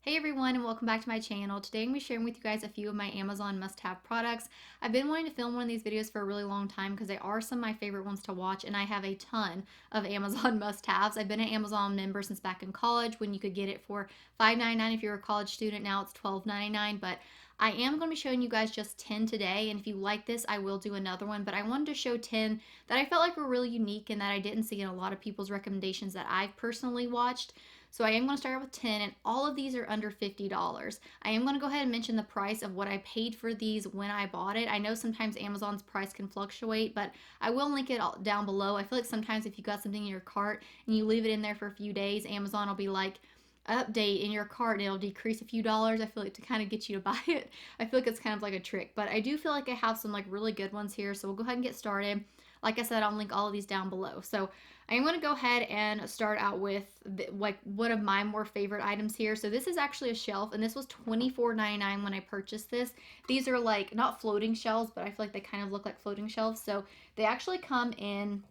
Hey everyone, and welcome back to my channel. Today I'm going to be sharing with you guys a few of my Amazon must-have products. I've been wanting to film one of these videos for a really long time because they are some of my favorite ones to watch, and I have a ton of Amazon must-haves. I've been an Amazon member since back in college when you could get it for $5.99 if you're a college student. Now it's $12.99, but I am going to be showing you guys just 10 today, and if you like this, I will do another one, but I wanted to show 10 that I felt like were really unique and that I didn't see in a lot of people's recommendations that I've personally watched. So I am going to start with 10, and all of these are under $50. I am going to go ahead and mention the price of what I paid for these when I bought it. I know sometimes Amazon's price can fluctuate, but I will link it down below. I feel like sometimes if you got something in your cart and you leave it in there for a few days, Amazon will be like, update in your cart and it'll decrease a few dollars. I feel like to kind of get you to buy it. I feel like it's kind of like a trick, but I do feel like I have some like really good ones here. So we'll go ahead and get started. Like I said, I'll link all of these down below. So I'm going to go ahead and start out with like one of my more favorite items here. So this is actually a shelf, and this was $24.99 when I purchased this. These are like not floating shelves, but I feel like they kind of look like floating shelves. So they actually come in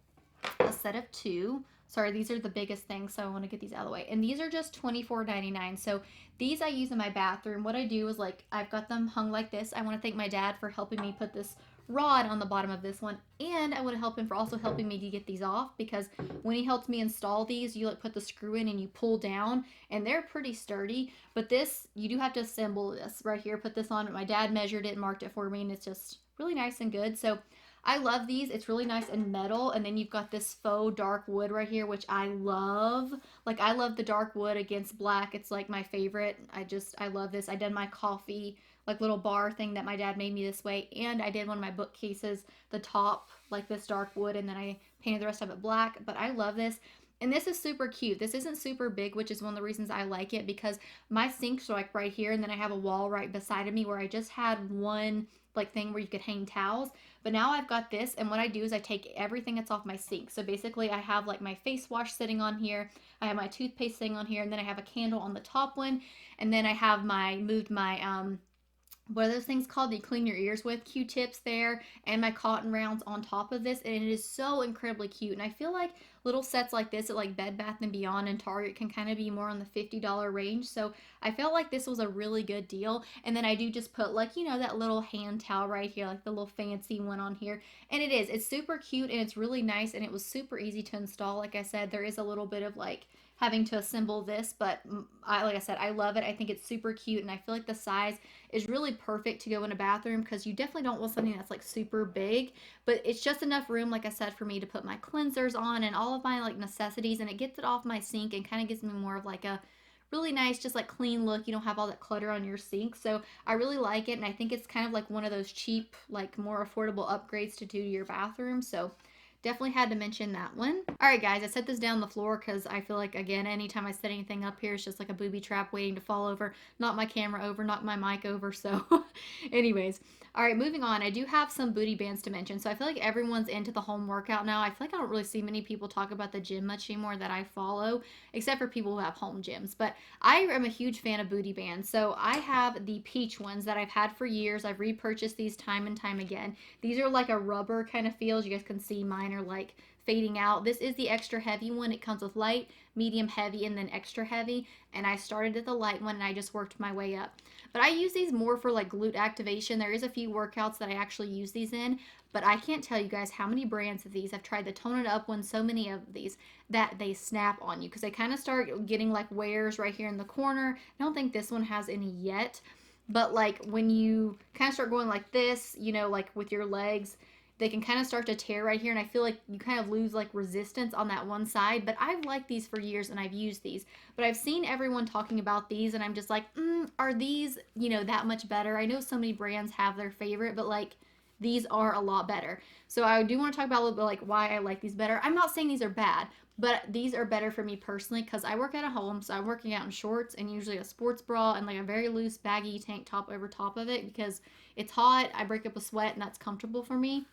a set of two. Sorry, these are the biggest things, so I want to get these out of the way. And these are just $24.99. So these I use in my bathroom. What I do is like I've got them hung like this. I want to thank my dad for helping me put this rod on the bottom of this one, and I want to help him for also helping me to get these off, because when he helped me install these, you like put the screw in and you pull down, and they're pretty sturdy. But this, you do have to assemble this right here, put this on. But my dad measured it and marked it for me, and it's just really nice and good. So I love these. It's really nice and metal. And then you've got this faux dark wood right here, which I love. Like, I love the dark wood against black. It's like my favorite. I love this. I did my coffee, like little bar thing that my dad made me this way. And I did one of my bookcases, the top, like this dark wood. And then I painted the rest of it black. But I love this. And this is super cute. This isn't super big, which is one of the reasons I like it, because my sinks are like right here, and then I have a wall right beside of me where I just had one like thing where you could hang towels. But now I've got this, and what I do is I take everything that's off my sink. So basically I have like my face wash sitting on here, I have my toothpaste sitting on here, and then I have a candle on the top one, and then I have moved my what are those things called that you clean your ears with, Q-tips there, and my cotton rounds on top of this, and it is so incredibly cute. And I feel like little sets like this at like Bed Bath & Beyond and Target can kind of be more on the $50 range. So I felt like this was a really good deal. And then I do just put like, you know, that little hand towel right here, like the little fancy one on here. And it's super cute, and it's really nice, and it was super easy to install. Like I said, there is a little bit of like having to assemble this, but like I said, I love it. I think it's super cute, and I feel like the size is really perfect to go in a bathroom, because you definitely don't want something that's like super big, but it's just enough room, like I said, for me to put my cleansers on and all of my like necessities, and it gets it off my sink and kind of gives me more of like a really nice, just like clean look. You don't have all that clutter on your sink. So I really like it, and I think it's kind of like one of those cheap, like more affordable upgrades to do to your bathroom. So definitely had to mention that one. All right, guys, I set this down on the floor because I feel like, again, anytime I set anything up here, it's just like a booby trap waiting to fall over, knock my camera over, knock my mic over. So anyways, all right, moving on. I do have some booty bands to mention. So I feel like everyone's into the home workout now. I feel like I don't really see many people talk about the gym much anymore that I follow, except for people who have home gyms. But I am a huge fan of booty bands. So I have the peach ones that I've had for years. I've repurchased these time and time again. These are like a rubber kind of feel. You guys can see mine are like fading out. This is the extra heavy one. It comes with light, medium, heavy, and then extra heavy. And I started at the light one, and I just worked my way up. But I use these more for like glute activation. There is a few workouts that I actually use these in, but I can't tell you guys how many brands of these. I've tried the Tone It Up one, so many of these, that they snap on you, because they kind of start getting like wears right here in the corner. I don't think this one has any yet, but like when you kind of start going like this, you know, like with your legs, they can kind of start to tear right here, and I feel like you kind of lose like resistance on that one side. But I've liked these for years, and I've used these, but I've seen everyone talking about these, and I'm just like, are these, you know, that much better? I know so many brands have their favorite, but like these are a lot better. So I do want to talk about a little bit like why I like these better. I'm not saying these are bad, but these are better for me personally, because I work at a home, so I'm working out in shorts and usually a sports bra and like a very loose baggy tank top over top of it, because it's hot, I break up a sweat, and that's comfortable for me.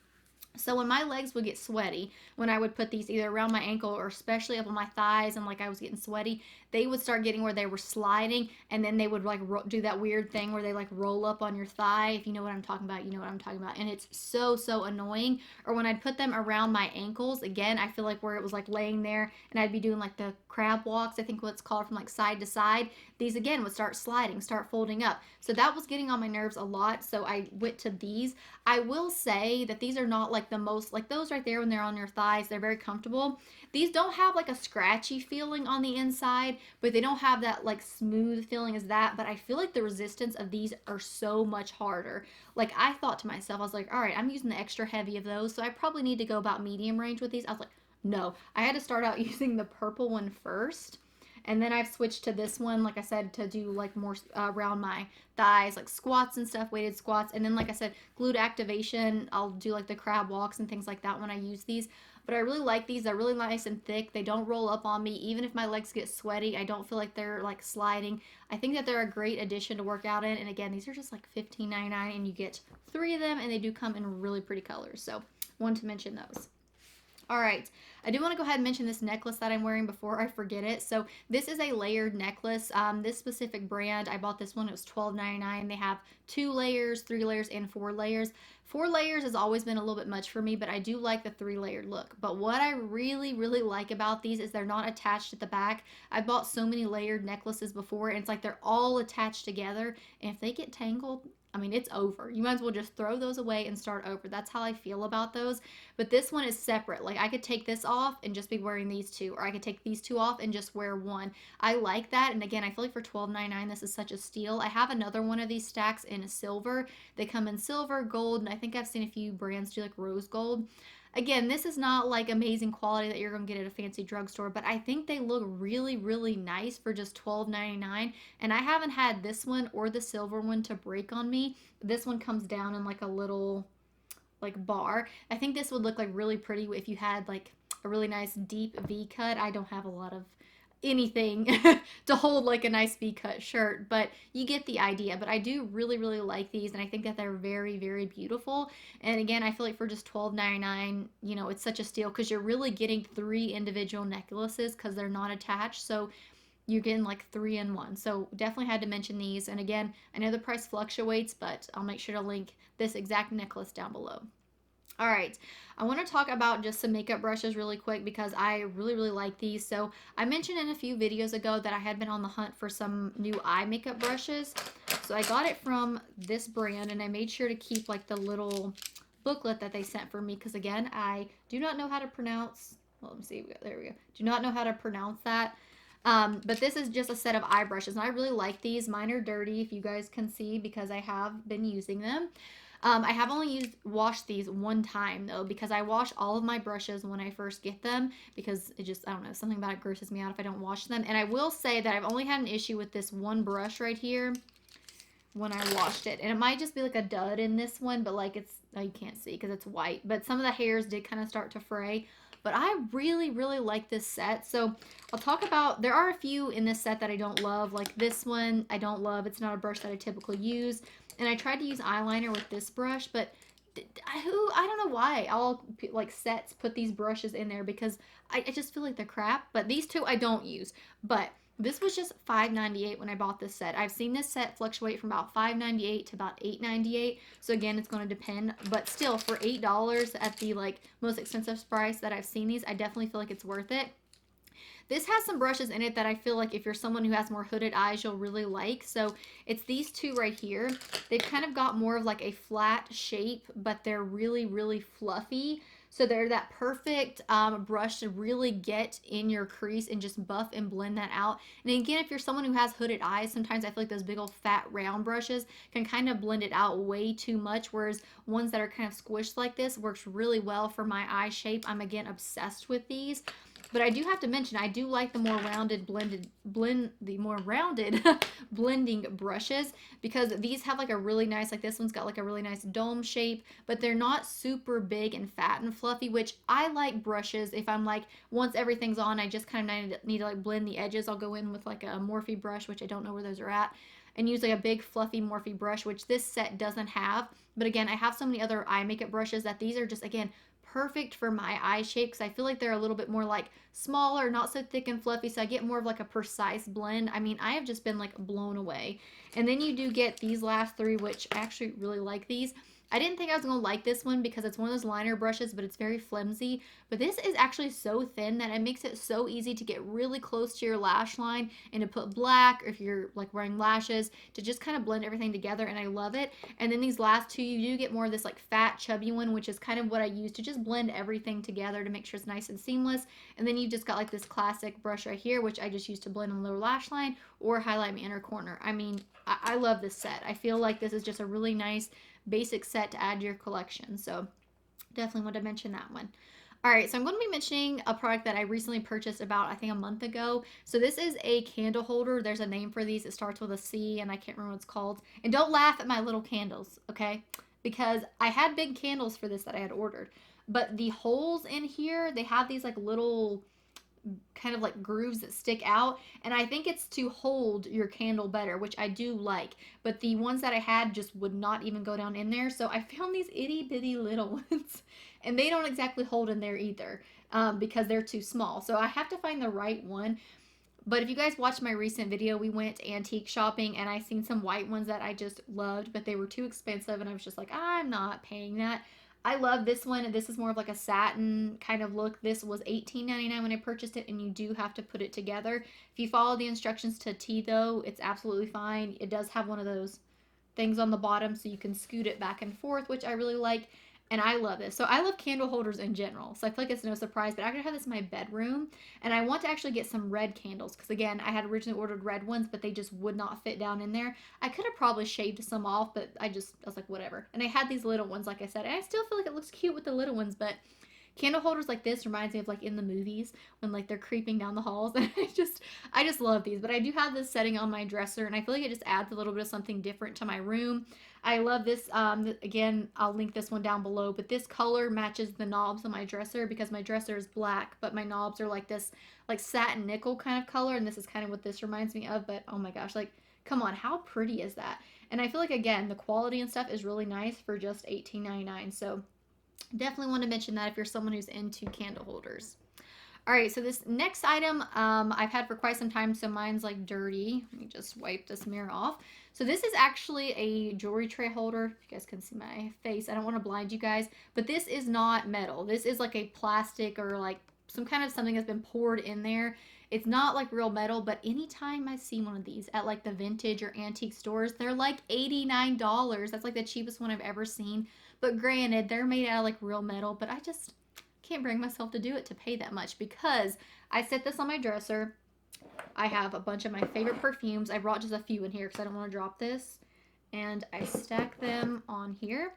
So when my legs would get sweaty, when I would put these either around my ankle or especially up on my thighs, and like I was getting sweaty, they would start getting where they were sliding, and then they would like do that weird thing where they like roll up on your thigh. If you know what I'm talking about, you know what I'm talking about. And it's so annoying. Or when I'd put them around my ankles, again, I feel like where it was like laying there, and I'd be doing like the crab walks, I think what it's called, from like side to side, these again would start sliding, start folding up. So that was getting on my nerves a lot. So I went to these. I will say that these are not like the most, like those right there when they're on your thighs, they're very comfortable. These don't have like a scratchy feeling on the inside, but they don't have that like smooth feeling as that. But I feel like the resistance of these are so much harder. Like I thought to myself, I was like, all right, I'm using the extra heavy of those, so I probably need to go about medium range with these. I was like, no, I had to start out using the purple one first. And then I've switched to this one, like I said, to do like more around my thighs, like squats and stuff, weighted squats. And then, like I said, glute activation, I'll do like the crab walks and things like that when I use these. But I really like these. They're really nice and thick. They don't roll up on me. Even if my legs get sweaty, I don't feel like they're like sliding. I think that they're a great addition to work out in. And again, these are just like $15.99 and you get 3 of them and they do come in really pretty colors. So wanted to mention those. All right, I do want to go ahead and mention this necklace that I'm wearing before I forget it. So this is a layered necklace. This specific brand, I bought this one. It was $12.99. They have 2 layers, 3 layers, and 4 layers. 4 layers has always been a little bit much for me, but I do like the 3-layered look. But what I really, really like about these is they're not attached at the back. I've bought so many layered necklaces before, and it's like they're all attached together. And if they get tangled, I mean, it's over. You might as well just throw those away and start over. That's how I feel about those. But this one is separate. Like I could take this off and just be wearing these 2, or I could take these 2 off and just wear 1. I like that. And again, I feel like for $12.99, this is such a steal. I have another one of these stacks in silver. They come in silver, gold, and I think I've seen a few brands do like rose gold. Again, this is not like amazing quality that you're going to get at a fancy drugstore, but I think they look really, really nice for just $12.99. And I haven't had this one or the silver one to break on me. This one comes down in like a little like bar. I think this would look like really pretty if you had like a really nice deep V cut. I don't have a lot of anything to hold like a nice V-cut shirt, but you get the idea. But I do really, really like these, and I think that they're very, very beautiful. And again, I feel like for just $12.99, you know, it's such a steal because you're really getting 3 individual necklaces because they're not attached. So you're getting like 3 in 1. So definitely had to mention these. And again, I know the price fluctuates, but I'll make sure to link this exact necklace down below. All right, I want to talk about just some makeup brushes really quick because I really, really like these. So I mentioned in a few videos ago that I had been on the hunt for some new eye makeup brushes. So I got it from this brand, and I made sure to keep like the little booklet that they sent for me because again, I do not know how to pronounce, well, let me see, there we go. Do not know how to pronounce that. But this is just a set of eye brushes, and I really like these. Mine are dirty, if you guys can see, because I have been using them. I have only washed these 1 time though, because I wash all of my brushes when I first get them because it just, I don't know, something about it grosses me out if I don't wash them. And I will say that I've only had an issue with this one brush right here when I washed it. And it might just be like a dud in this one, but like it's, oh, you can't see because it's white. But some of the hairs did kind of start to fray. But I really, really like this set. So I'll talk about, there are a few in this set that I don't love. Like this one, I don't love. It's not a brush that I typically use. And I tried to use eyeliner with this brush, but I don't know why all like sets put these brushes in there because I just feel like they're crap. But these 2 I don't use. But this was just $5.98 when I bought this set. I've seen this set fluctuate from about $5.98 to about $8.98. So again, it's going to depend. But still, for $8 at the like most expensive price that I've seen these, I definitely feel like it's worth it. This has some brushes in it that I feel like if you're someone who has more hooded eyes, you'll really like. So it's these 2 right here. They've kind of got more of like a flat shape, but they're really, really fluffy. So they're that perfect brush to really get in your crease and just buff and blend that out. And again, if you're someone who has hooded eyes, sometimes I feel like those big old fat round brushes can kind of blend it out way too much, whereas ones that are kind of squished like this works really well for my eye shape. I'm again obsessed with these. But I do have to mention, I do like the more rounded blending brushes because these have like a really nice, like this one's got like a really nice dome shape, but they're not super big and fat and fluffy, which I like brushes. If I'm like, once everything's on, I just kind of need to like blend the edges. I'll go in with like a Morphe brush, which I don't know where those are at, and use like a big fluffy Morphe brush, which this set doesn't have. But again, I have so many other eye makeup brushes that these are just, again, perfect for my eye shape because I feel like they're a little bit more like smaller, not so thick and fluffy, so I get more of like a precise blend. I mean, I have just been like blown away. And then you do get these last 3, which I actually really like these. I didn't think I was going to like this one because it's one of those liner brushes, but it's very flimsy. But this is actually so thin that it makes it so easy to get really close to your lash line and to put black, or if you're like wearing lashes, to just kind of blend everything together, and I love it. And then these last two, you do get more of this like fat, chubby one, which is kind of what I use to just blend everything together to make sure it's nice and seamless. And then you've just got like this classic brush right here, which I just use to blend on the lower lash line or highlight my inner corner. I mean, I love this set. I feel like this is just a really nice basic set to add to your collection. So definitely want to mention that one. All right, so I'm going to be mentioning a product that I recently purchased about, I think, a month ago. So this is a candle holder. There's a name for these. It starts with a C, and I can't remember what it's called. And don't laugh at my little candles, okay? Because I had big candles for this that I had ordered. But the holes in here, they have these like little kind of like grooves that stick out, and I think it's to hold your candle better, which I do like. But the ones that I had just would not even go down in there, so I found these itty bitty little ones, and they don't exactly hold in there either, because they're too small. So I have to find the right one. But if you guys watched my recent video, we went antique shopping, and I seen some white ones that I just loved, but they were too expensive, and I was just like, I'm not paying that. I love this one. This is more of like a satin kind of look. This was $18.99 when I purchased it, and you do have to put it together. If you follow the instructions to a T, though, it's absolutely fine. It does have one of those things on the bottom so you can scoot it back and forth, which I really like. And I love this. So I love candle holders in general. So I feel like it's no surprise, but I'm going to have this in my bedroom. And I want to actually get some red candles because, again, I had originally ordered red ones, but they just would not fit down in there. I could have probably shaved some off, but I was like, whatever. And I had these little ones, like I said. And I still feel like it looks cute with the little ones, but candle holders like this reminds me of like in the movies when like they're creeping down the halls. And I just love these. But I do have this setting on my dresser, and I feel like it just adds a little bit of something different to my room. I love this. Again, I'll link this one down below, but this color matches the knobs on my dresser because my dresser is black, but my knobs are like this like satin nickel kind of color, and this is kind of what this reminds me of. But oh my gosh, like come on, how pretty is that? And I feel like, again, the quality and stuff is really nice for just $18.99. So definitely want to mention that if you're someone who's into candle holders. All right, so this next item I've had for quite some time, so mine's like dirty. Let me just wipe this mirror off. So this is actually a jewelry tray holder. If you guys can see my face, I don't want to blind you guys, but this is not metal. This is like a plastic or like some kind of something that's been poured in there. It's not like real metal, but anytime I see one of these at like the vintage or antique stores, they're like $89. That's like the cheapest one I've ever seen. But granted, they're made out of like real metal, but I just can't bring myself to do it to pay that much because I set this on my dresser. I have a bunch of my favorite perfumes. I brought just a few in here because I don't want to drop this. And I stack them on here.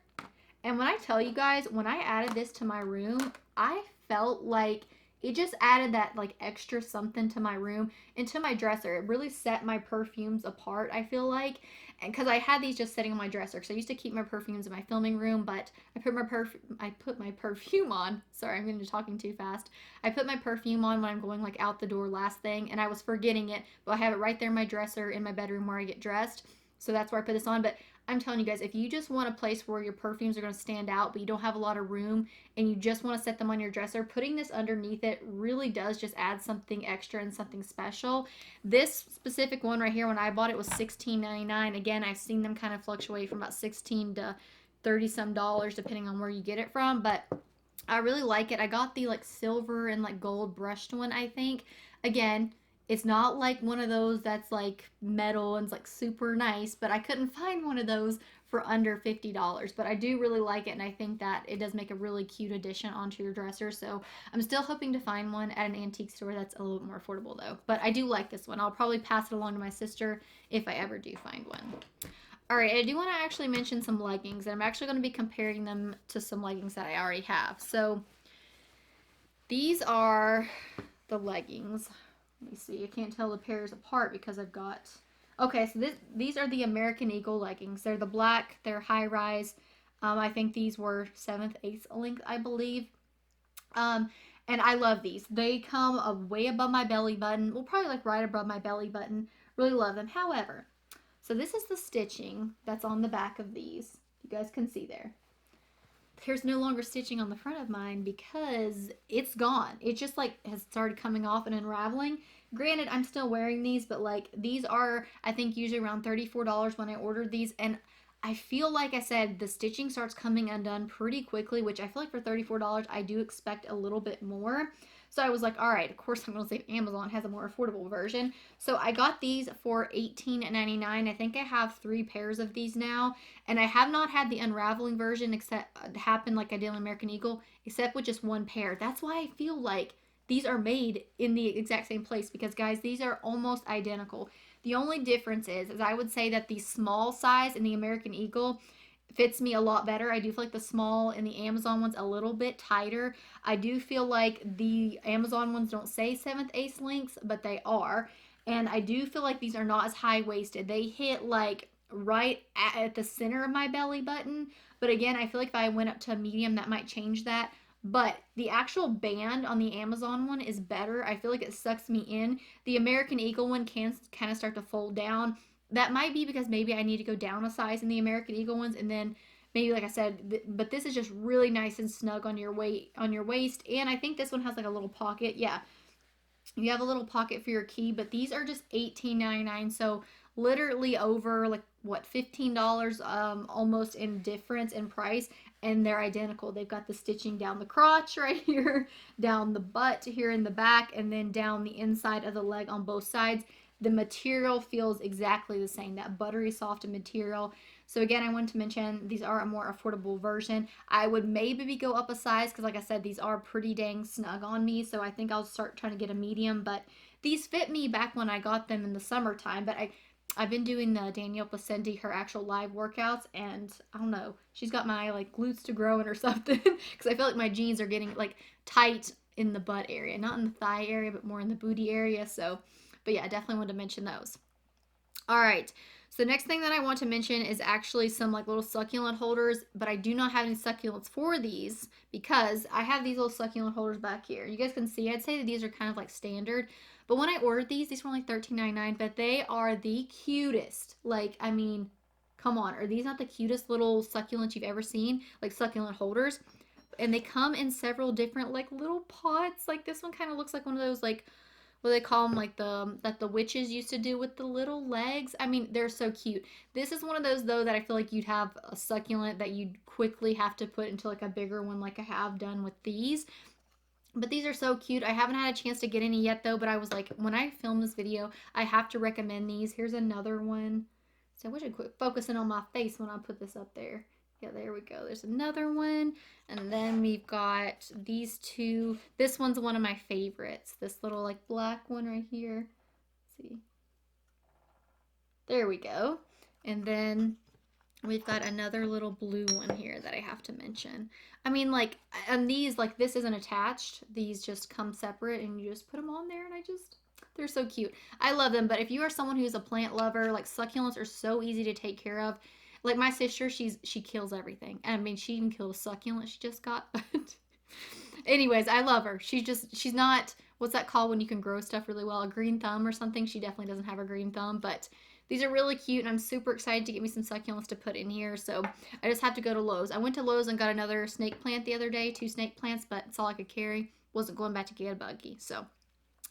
And when I tell you guys, when I added this to my room, I felt like it just added that like extra something to my room and to my dresser. It really set my perfumes apart, I feel like. And because I had these just sitting on my dresser, because I used to keep my perfumes in my filming room, but I put my perfume on. Sorry, I'm going to be talking too fast. I put my perfume on when I'm going like out the door last thing, and I was forgetting it, but I have it right there in my dresser in my bedroom where I get dressed. So that's where I put this on. But I'm telling you guys, if you just want a place where your perfumes are going to stand out, but you don't have a lot of room and you just want to set them on your dresser, putting this underneath it really does just add something extra and something special. This specific one right here, when I bought it, was $16.99. Again, I've seen them kind of fluctuate from about $16 to $30 some depending on where you get it from, but I really like it. I got the like silver and like gold brushed one, I think. Again, it's not like one of those that's like metal and it's like super nice, but I couldn't find one of those for under $50. But I do really like it, and I think that it does make a really cute addition onto your dresser. So I'm still hoping to find one at an antique store that's a little bit more affordable though. But I do like this one. I'll probably pass it along to my sister if I ever do find one. All right, I do want to actually mention some leggings, and I'm actually going to be comparing them to some leggings that I already have. So these are the leggings. Let me see. I can't tell the pairs apart because I've got... Okay, so these are the American Eagle leggings. They're the black. They're high rise. I think these were 7/8 length, I believe. And I love these. They come way above my belly button. Well, probably like right above my belly button. Really love them. However, so this is the stitching that's on the back of these. You guys can see there. There's no longer stitching on the front of mine because it's gone. It just like has started coming off and unraveling. Granted, I'm still wearing these, but like these are, I think, usually around $34 when I ordered these, and I feel like I said the stitching starts coming undone pretty quickly, which I feel like for $34 I do expect a little bit more. So I was like, all right, of course I'm gonna say Amazon has a more affordable version. So I got these for $18.99. I think I have 3 pairs of these now, and I have not had the unraveling version except happen like I did on American Eagle, except with just 1 pair. That's why I feel like these are made in the exact same place, because guys, these are almost identical. The only difference is I would say that the small size in the American Eagle fits me a lot better. I do feel like the small in the Amazon one's a little bit tighter. I do feel like the Amazon ones don't say 7th ace lengths, but they are. And I do feel like these are not as high waisted. They hit like right at the center of my belly button. But again, I feel like if I went up to a medium, that might change that. But the actual band on the Amazon one is better. I feel like it sucks me in. The American Eagle one can kind of start to fold down. That might be because maybe I need to go down a size in the American Eagle ones, and then maybe like I said, but this is just really nice and snug on your waist. And I think this one has like a little pocket. Yeah, you have a little pocket for your key, but these are just $18.99. So literally over like what, $15 almost in difference in price, and they're identical. They've got the stitching down the crotch right here, down the butt here in the back, and then down the inside of the leg on both sides. The material feels exactly the same, that buttery soft material. So again, I wanted to mention these are a more affordable version. I would maybe go up a size because like I said, these are pretty dang snug on me. So I think I'll start trying to get a medium, but these fit me back when I got them in the summertime. But I've been doing the Danielle Placendi, her actual live workouts, and I don't know, she's got my like glutes to growing or something, because I feel like my jeans are getting like tight in the butt area, not in the thigh area, but more in the booty area. So, but yeah, I definitely wanted to mention those. All right. So the next thing that I want to mention is actually some like little succulent holders, but I do not have any succulents for these because I have these little succulent holders back here. You guys can see, I'd say that these are kind of like standard, but when I ordered these were only $13.99, but they are the cutest. Like, I mean, come on, are these not the cutest little succulents you've ever seen? Like succulent holders. And they come in several different like little pots. Like this one kind of looks like one of those like what they call them, like the that the witches used to do with the little legs. I mean, they're so cute. This is one of those though that I feel like you'd have a succulent that you'd quickly have to put into like a bigger one, like I have done with these. But these are so cute. I haven't had a chance to get any yet though, but I was like, when I film this video, I have to recommend these. Here's another one. So I wish I'd quit focusing on my face when I put this up there. Yeah, there we go. There's another one. And then we've got these two. This one's one of my favorites. This little like black one right here. Let's see. There we go. And then we've got another little blue one here that I have to mention. I mean, like, and these, like, this isn't attached. These just come separate and you just put them on there, and they're so cute. I love them, but if you are someone who's a plant lover, like, succulents are so easy to take care of. Like, my sister, she kills everything. I mean, she even killed a succulent she just got. Anyways, I love her. She's not, what's that called when you can grow stuff really well? A green thumb or something? She definitely doesn't have a green thumb, but these are really cute, and I'm super excited to get me some succulents to put in here. So I just have to go to Lowe's. I went to Lowe's and got another snake plant the other day, 2 snake plants, but it's all I could carry. Wasn't going back to get a buggy. So,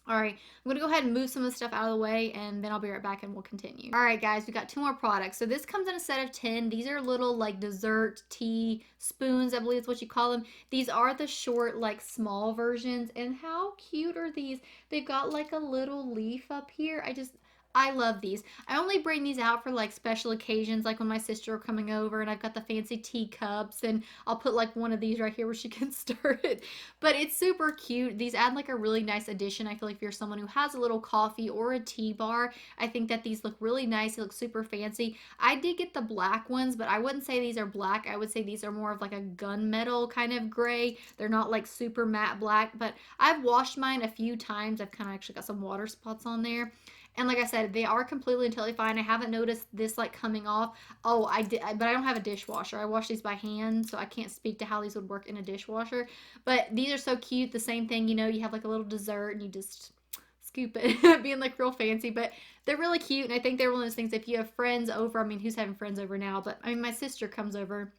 all right, I'm going to go ahead and move some of the stuff out of the way, and then I'll be right back and we'll continue. All right, guys, we got 2 more products. So this comes in a set of 10. These are little like dessert tea spoons, I believe is what you call them. These are the short, like small versions, and how cute are these? They've got like a little leaf up here. I love these. I only bring these out for like special occasions, like when my sister are coming over and I've got the fancy teacups, and I'll put like one of these right here where she can stir it. But it's super cute. These add like a really nice addition. I feel like if you're someone who has a little coffee or a tea bar, I think that these look really nice. They look super fancy. I did get the black ones, but I wouldn't say these are black. I would say these are more of like a gunmetal kind of gray. They're not like super matte black, but I've washed mine a few times. I've kind of actually got some water spots on there. And like I said, they are completely and totally fine. I haven't noticed this like coming off. Oh, I did, but I don't have a dishwasher. I wash these by hand, so I can't speak to how these would work in a dishwasher. But these are so cute. The same thing, you know, you have like a little dessert and you just scoop it, being like real fancy. But they're really cute, and I think they're one of those things, if you have friends over, I mean, who's having friends over now? But I mean, my sister comes over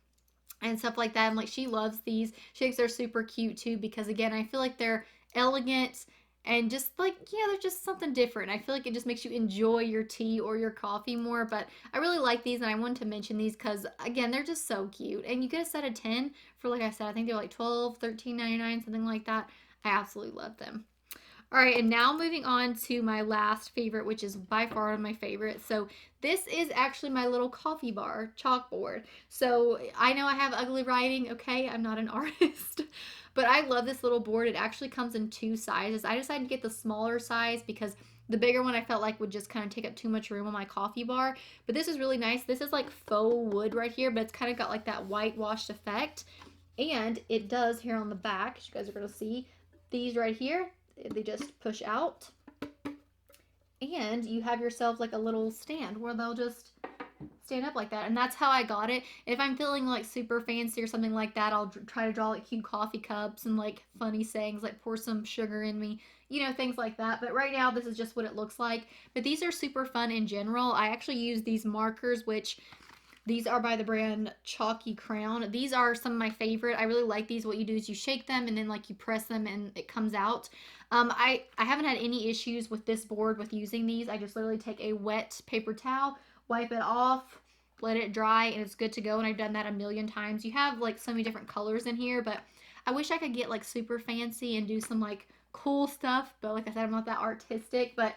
and stuff like that, and like she loves these. She thinks they're super cute too, because again, I feel like they're elegant and just like, yeah, there's just something different. I feel like it just makes you enjoy your tea or your coffee more. But I really like these, and I wanted to mention these because, again, they're just so cute. And you get a set of 10 for, like I said, I think they're like 12, 13.99, something like that. I absolutely love them. All right, and now moving on to my last favorite, which is by far one of my favorites. So this is actually my little coffee bar chalkboard. So I know I have ugly writing, okay? I'm not an artist. But I love this little board. It actually comes in two sizes. I decided to get the smaller size because the bigger one I felt like would just kind of take up too much room on my coffee bar. But this is really nice. This is like faux wood right here, but it's kind of got like that whitewashed effect. And it does here on the back, as you guys are going to see, these right here, they just push out. And you have yourself like a little stand where they'll just stand up like that. And that's how I got it. If I'm feeling like super fancy or something like that, I'll try to draw like cute coffee cups and like funny sayings like pour some sugar in me, you know, things like that. But right now, this is just what it looks like. But these are super fun in general. I actually use these markers, which these are by the brand Chalky Crown. These are some of my favorite. I really like these. What you do is you shake them and then like you press them and it comes out. I haven't had any issues with this board with using these. I just literally take a wet paper towel, wipe it off, let it dry, and it's good to go. And I've done that a million times. You have like so many different colors in here, but I wish I could get like super fancy and do some like cool stuff. But like I said, I'm not that artistic. But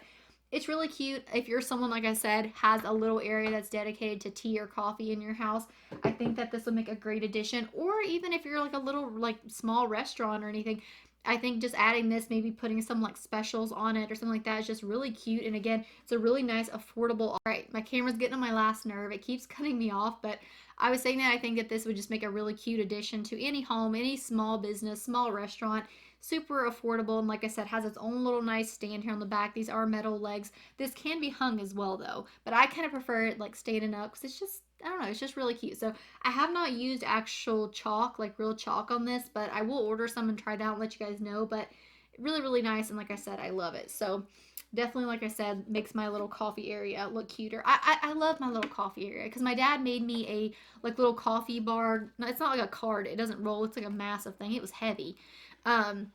it's really cute. If you're someone, like I said, has a little area that's dedicated to tea or coffee in your house, I think that this will make a great addition. Or even if you're like a little like small restaurant or anything, I think just adding this, maybe putting some like specials on it or something like that is just really cute. And again, it's a really nice, affordable. All right, my camera's getting on my last nerve. It keeps cutting me off, but I was saying that I think that this would just make a really cute addition to any home, any small business, small restaurant. Super affordable, and like I said, has its own little nice stand here on the back. These are metal legs. This can be hung as well though, but I kind of prefer it like standing up because it's just, I don't know, it's just really cute. So I have not used actual chalk, like real chalk on this, but I will order some and try that and let you guys know. But really, really nice, and like I said, I love it. So definitely, like I said, makes my little coffee area look cuter. I love my little coffee area because my dad made me a like little coffee bar. No, it's not like a card. It doesn't roll. It's like a massive thing. It was heavy. Um,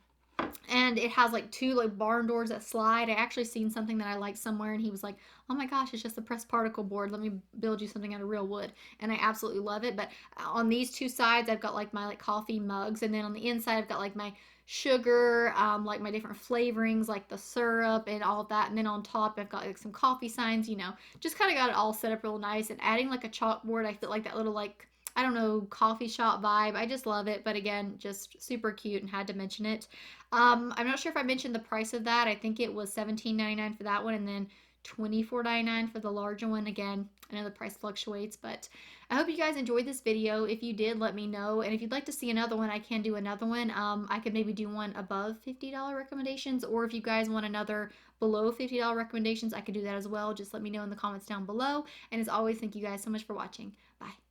and it has like two like barn doors that slide. I actually seen something that I liked somewhere, and he was like, "Oh my gosh, it's just a pressed particle board. Let me build you something out of real wood." And I absolutely love it. But on these two sides, I've got like my like coffee mugs, and then on the inside, I've got like my sugar, like my different flavorings, like the syrup and all of that. And then on top, I've got like some coffee signs. You know, just kind of got it all set up real nice. And adding like a chalkboard, I feel like that little like, I don't know, coffee shop vibe. I just love it. But again, just super cute and had to mention it. I'm not sure if I mentioned the price of that. I think it was $17.99 for that one, and then $24.99 for the larger one. Again, I know the price fluctuates, but I hope you guys enjoyed this video. If you did, let me know. And if you'd like to see another one, I can do another one. I could maybe do one above $50 recommendations, or if you guys want another below $50 recommendations, I could do that as well. Just let me know in the comments down below. And as always, thank you guys so much for watching. Bye.